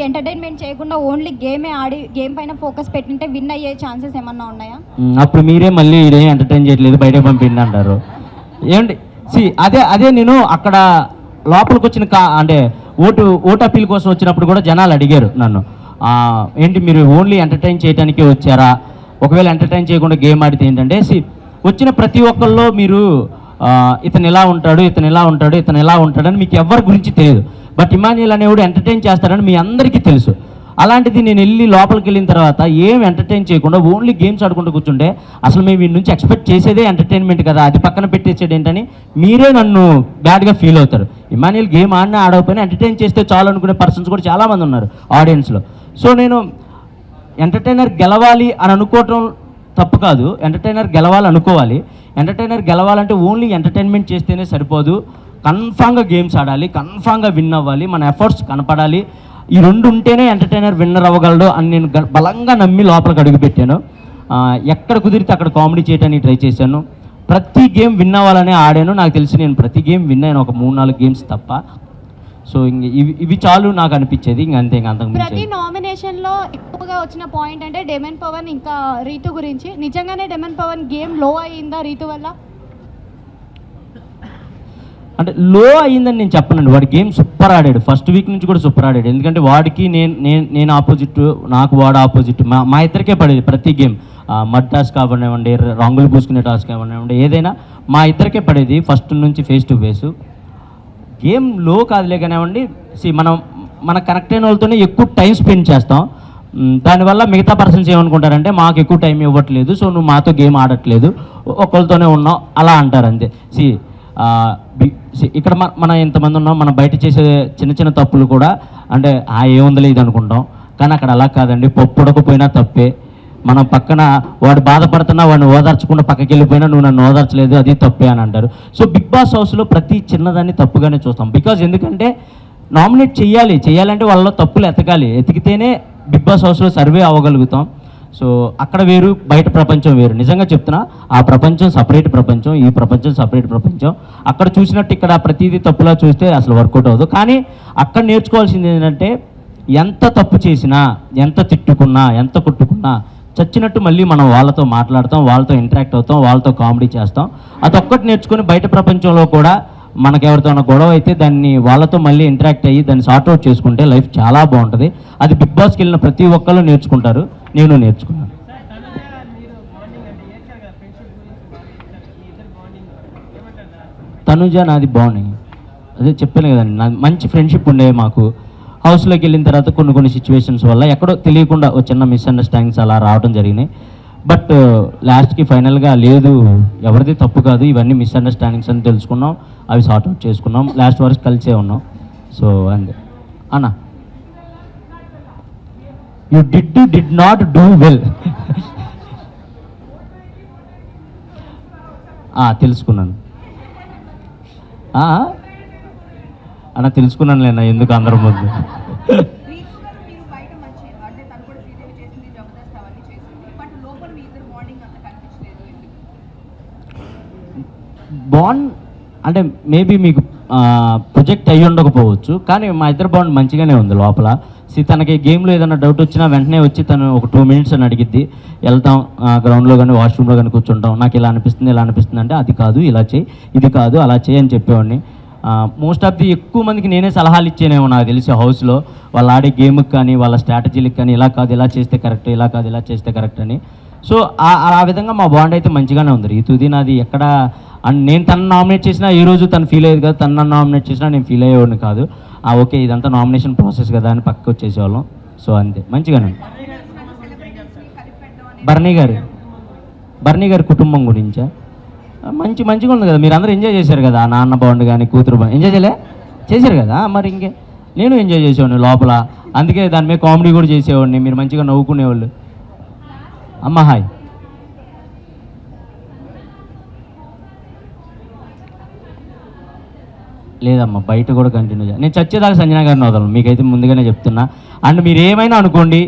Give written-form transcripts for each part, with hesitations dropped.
Entertainment చేయకుండా only గేమే ఆడి game పైన focus పెట్టింటే win అయ్యే ఛాన్సెస్ ఏమన్నా ఉన్నాయా? అప్పుడు మీరే మళ్ళీ ఇదే ఎంటర్టైన్ చేయట్లేదు బయటకు పంపిండి అంటారు. ఏమండి అదే నేను అక్కడ లోపలికి వచ్చిన అంటే ఓటు అప్పీల్ కోసం వచ్చినప్పుడు కూడా జనాలు అడిగారు నన్ను, ఏంటి మీరు ఓన్లీ ఎంటర్టైన్ చేయడానికే వచ్చారా, ఒకవేళ ఎంటర్టైన్ చేయకుండా గేమ్ ఆడితే ఏంటంటే వచ్చిన ప్రతి ఒక్కళ్ళు మీరు ఇతను ఇలా ఉంటాడు ఇతను ఇలా ఉంటాడు ఇతను ఇలా ఉంటాడని మీకు ఎవరి గురించి తెలియదు. బట్ ఇమాన్యుయల్ అనేవాడు ఎంటర్టైన్ చేస్తాడని మీ అందరికీ తెలుసు. అలాంటిది నేను వెళ్ళి లోపలికి వెళ్ళిన తర్వాత ఏం ఎంటర్టైన్ చేయకుండా ఓన్లీ గేమ్స్ ఆడుకుంటూ కూర్చుంటే అసలు మేము వీడి నుంచి ఎక్స్పెక్ట్ చేసేదే ఎంటర్టైన్మెంట్ కదా, అది పక్కన పెట్టేసేది ఏంటని మీరే నన్ను బ్యాడ్గా ఫీల్ అవుతారు. ఇమాన్యుయల్ గేమ్ ఆడినా ఆడకపోయినా ఎంటర్టైన్ చేస్తే చాలు అనుకునే పర్సన్స్ కూడా చాలామంది ఉన్నారు ఆడియన్స్లో. సో నేను ఎంటర్టైనర్ గెలవాలి అని అనుకోవటం తప్పు కాదు, ఎంటర్టైనర్ గెలవాలి అనుకోవాలి. ఎంటర్టైనర్ గెలవాలంటే ఓన్లీ ఎంటర్టైన్మెంట్ చేస్తేనే సరిపోదు, కన్ఫామ్గా గేమ్స్ ఆడాలి, కన్ఫామ్గా విన్ అవ్వాలి, మన ఎఫర్ట్స్ కనపడాలి. ఈ రెండు ఉంటేనే ఎంటర్టైనర్ విన్నర్ అవ్వగలడు అని నేను బలంగా నమ్మి లోపలికి అడుగుపెట్టాను. ఎక్కడ కుదిరితే అక్కడ కామెడీ చేయడానికి ట్రై చేశాను. ప్రతి గేమ్ విన్ అవ్వాలనే ఆడాను. నాకు తెలిసి నేను ప్రతి గేమ్ విన్ అయ్యాను, ఒక 3-4 గేమ్స్ తప్ప. సో ఇవి చాలు నాకు అనిపించేది. అంతే, అంతకు ప్రతి నామినేషన్లో ఎక్కువగా వచ్చిన పాయింట్ అంటే డెమన్ పవన్ ఇంకా రీతు గురించి. నిజంగానే డెమన్ పవన్ గేమ్ లో అయ్యిందా రీతు వల్ల? అంటే లో అయ్యిందని నేను చెప్పనండి, వాడి గేమ్ సూపర్ ఆడాడు, ఫస్ట్ వీక్ నుంచి కూడా సూపర్ ఆడాడు. ఎందుకంటే వాడికి నేను ఆపోజిట్, నాకు వాడు ఆపోజిట్, మా ఇద్దరికే పడేది ప్రతి గేమ్. మడ్ టాస్క్ కావనివ్వండి, రంగులు పూసుకునే టాస్క్ కావనివ్వండి, ఏదైనా మా ఇద్దరికే పడేది ఫస్ట్ నుంచి ఫేస్ టు ఫేస్. గేమ్ లో కాదులే కానివ్వండి, మన కనెక్ట్ అయిన వాళ్ళతోనే ఎక్కువ టైం స్పెండ్ చేస్తాం. దానివల్ల మిగతా పర్సన్స్ ఏమనుకుంటారంటే మాకు ఎక్కువ టైం ఇవ్వట్లేదు, సో నువ్వు మాతో గేమ్ ఆడట్లేదు, ఒకరితోనే ఉన్నావు అలా అంటారు అంతే. ఇక్కడ మనం ఎంతమంది ఉన్నాం, మనం బయట చేసే చిన్న చిన్న తప్పులు కూడా అంటే ఏముందలే ఇది అనుకుంటాం, కానీ అక్కడ అలా కాదండి. పప్పు ఉడకపోయినా తప్పే, మనం పక్కన వాడు బాధపడుతున్నా వాడిని ఓదార్చకుండా పక్కకి వెళ్ళిపోయినా నువ్వు నన్ను ఓదార్చలేదు అది తప్పే అని అంటారు. సో బిగ్ బాస్ హౌస్లో ప్రతి చిన్నదాన్ని తప్పుగానే చూస్తాం. బికాజ్ ఎందుకంటే నామినేట్ చేయాలంటే వాళ్ళలో తప్పులు ఎతికితేనే బిగ్ బాస్ హౌస్లో సర్వే అవ్వగలుగుతాం. సో అక్కడ వేరు, బయట ప్రపంచం వేరు. నిజంగా చెప్తున్నా, ఆ ప్రపంచం సపరేట్ ప్రపంచం, ఈ ప్రపంచం సపరేట్ ప్రపంచం. అక్కడ చూసినట్టు ఇక్కడ ప్రతిదీ తప్పులా చూస్తే అసలు వర్కౌట్ అవ్వదు. కానీ అక్కడ నేర్చుకోవాల్సింది ఏంటంటే ఎంత తప్పు చేసినా, ఎంత తిట్టుకున్నా, ఎంత కొట్టుకున్నా చచ్చినట్టు మళ్ళీ మనం వాళ్ళతో మాట్లాడతాం, వాళ్ళతో ఇంటరాక్ట్ అవుతాం, వాళ్ళతో కామెడీ చేస్తాం. అదొక్కటి నేర్చుకొని బయట ప్రపంచంలో కూడా మనకెవరితో గొడవ అయితే దాన్ని వాళ్ళతో మళ్ళీ ఇంటరాక్ట్ అయ్యి దాన్ని సార్ట్అవుట్ చేసుకుంటే లైఫ్ చాలా బాగుంటుంది. అది బిగ్ బాస్కి వెళ్ళిన ప్రతి ఒక్కళ్ళు నేర్చుకుంటారు, నేను నేర్చుకున్నాను. తనుజ నాది బాగున్నాయి, అదే చెప్పాను కదండి, నాది మంచి ఫ్రెండ్షిప్ ఉండే. మాకు హౌస్లోకి వెళ్ళిన తర్వాత కొన్ని సిచ్యువేషన్స్ వల్ల ఎక్కడో తెలియకుండా ఒక చిన్న మిస్అండర్స్టాండింగ్స్ అలా రావడం జరిగినాయి. బట్ లాస్ట్కి ఫైనల్గా లేదు, ఎవరిది తప్పు కాదు, ఇవన్నీ మిస్అండర్స్టాండింగ్స్ అని తెలుసుకున్నాం, అవి సార్ట్అవుట్ చేసుకున్నాం, లాస్ట్ వరకు కలిసే ఉన్నాం. సో అంతే అన్న, you did not do well. తెలుసుకున్నాను అన్న, తెలుసుకున్నాను లేనా, ఎందుకు అందరి ముందు. బాండ్ అంటే మేబీ మీకు ప్రొజెక్ట్ అయ్యి ఉండకపోవచ్చు, కానీ మా ఇద్దరు బాండ్ మంచిగానే ఉంది లోపల. తనకి గేమ్లో ఏదైనా డౌట్ వచ్చినా వెంటనే వచ్చి తను ఒక 2 minutes అని అడిగిద్ది, వెళ్తాం గ్రౌండ్లో కానీ వాష్రూమ్లో కానీ కూర్చుంటాం, నాకు ఇలా అనిపిస్తుంది అంటే అది కాదు ఇలా చేయి, ఇది కాదు అలా చేయి అని చెప్పేవాడిని. మోస్ట్ ఆఫ్ ది ఎక్కువ మందికి నేనే సలహాలు ఇచ్చేనేమో నాకు తెలిసి హౌస్లో, వాళ్ళు ఆడే గేమ్కి కానీ వాళ్ళ స్ట్రాటజీలకు కానీ, ఇలా కాదు ఇలా చేస్తే కరెక్ట్, ఇలా కాదు ఇలా చేస్తే కరెక్ట్ అని. సో ఆ విధంగా మా బాండ్ అయితే మంచిగానే ఉంది. రీతుది నాది ఎక్కడ నేను తను నామినేట్ చేసినా ఈ రోజు తను ఫీల్ అయ్యేది కదా, తను నన్ను నామినేట్ చేసినా నేను ఫీల్ అయ్యేవాడిని కాదు. ఓకే ఇదంతా నామినేషన్ ప్రాసెస్ కదా అని పక్కకు వచ్చేసేవాళ్ళం. సో అంతే, మంచిగానే. బర్నీ గారి కుటుంబం గురించా మంచిగా ఉంది కదా, మీరు అందరూ ఎంజాయ్ చేశారు కదా, నాన్న బాండ్ కానీ కూతురు బాండ్ ఎంజాయ్ చేశారు కదా, మరి ఇంకే నేను ఎంజాయ్ చేసేవాడిని లోపల, అందుకే దాని మీద కామెడీ కూడా చేసేవాడిని, మీరు మంచిగా నవ్వుకునేవాళ్ళు. అమ్మ హాయ్. లేదమ్మా, బయట కూడా కంటిన్యూ చేయాలి. నేను చచ్చేదాకా సంజన గారిని వదలను, మీకైతే ముందుగానే చెప్తున్నా. అండ్ మీరు ఏమైనా అనుకోండి,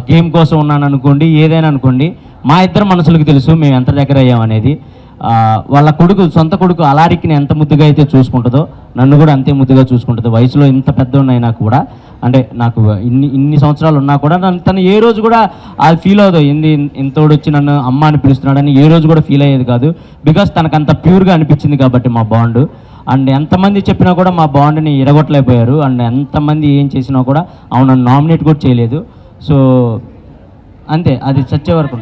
గేమ్ కోసం ఉన్నాను అనుకోండి, ఏదైనా అనుకోండి, మా ఇద్దరు మనసులకు తెలుసు మేము ఎంత దగ్గర అయ్యామనేది. వాళ్ళ సొంత కొడుకు అలారికిని ఎంత ముద్దుగా అయితే చూసుకుంటుందో నన్ను కూడా అంతే ముద్దుగా చూసుకుంటుంది. వయసులో ఇంత పెద్దోన్నైనా కూడా అంటే నాకు ఇన్ని సంవత్సరాలు ఉన్నా కూడా తను ఏ రోజు కూడా అది ఫీల్ అవ్వదు, ఇంతోడు వచ్చి నన్ను అమ్మ అని పిలుస్తున్నాడని ఏ రోజు కూడా ఫీల్ అయ్యేది కాదు. బికాస్ తనకు అంత ప్యూర్గా అనిపించింది కాబట్టి మా బాండ్. అండ్ ఎంతమంది చెప్పినా కూడా మా బాండ్ని ఎరగొట్టలేకపోయారు. అండ్ ఎంతమంది ఏం చేసినా కూడా అవును నామినేట్ కూడా చేయలేదు. సో అంతే, అది చచ్చే వరకు.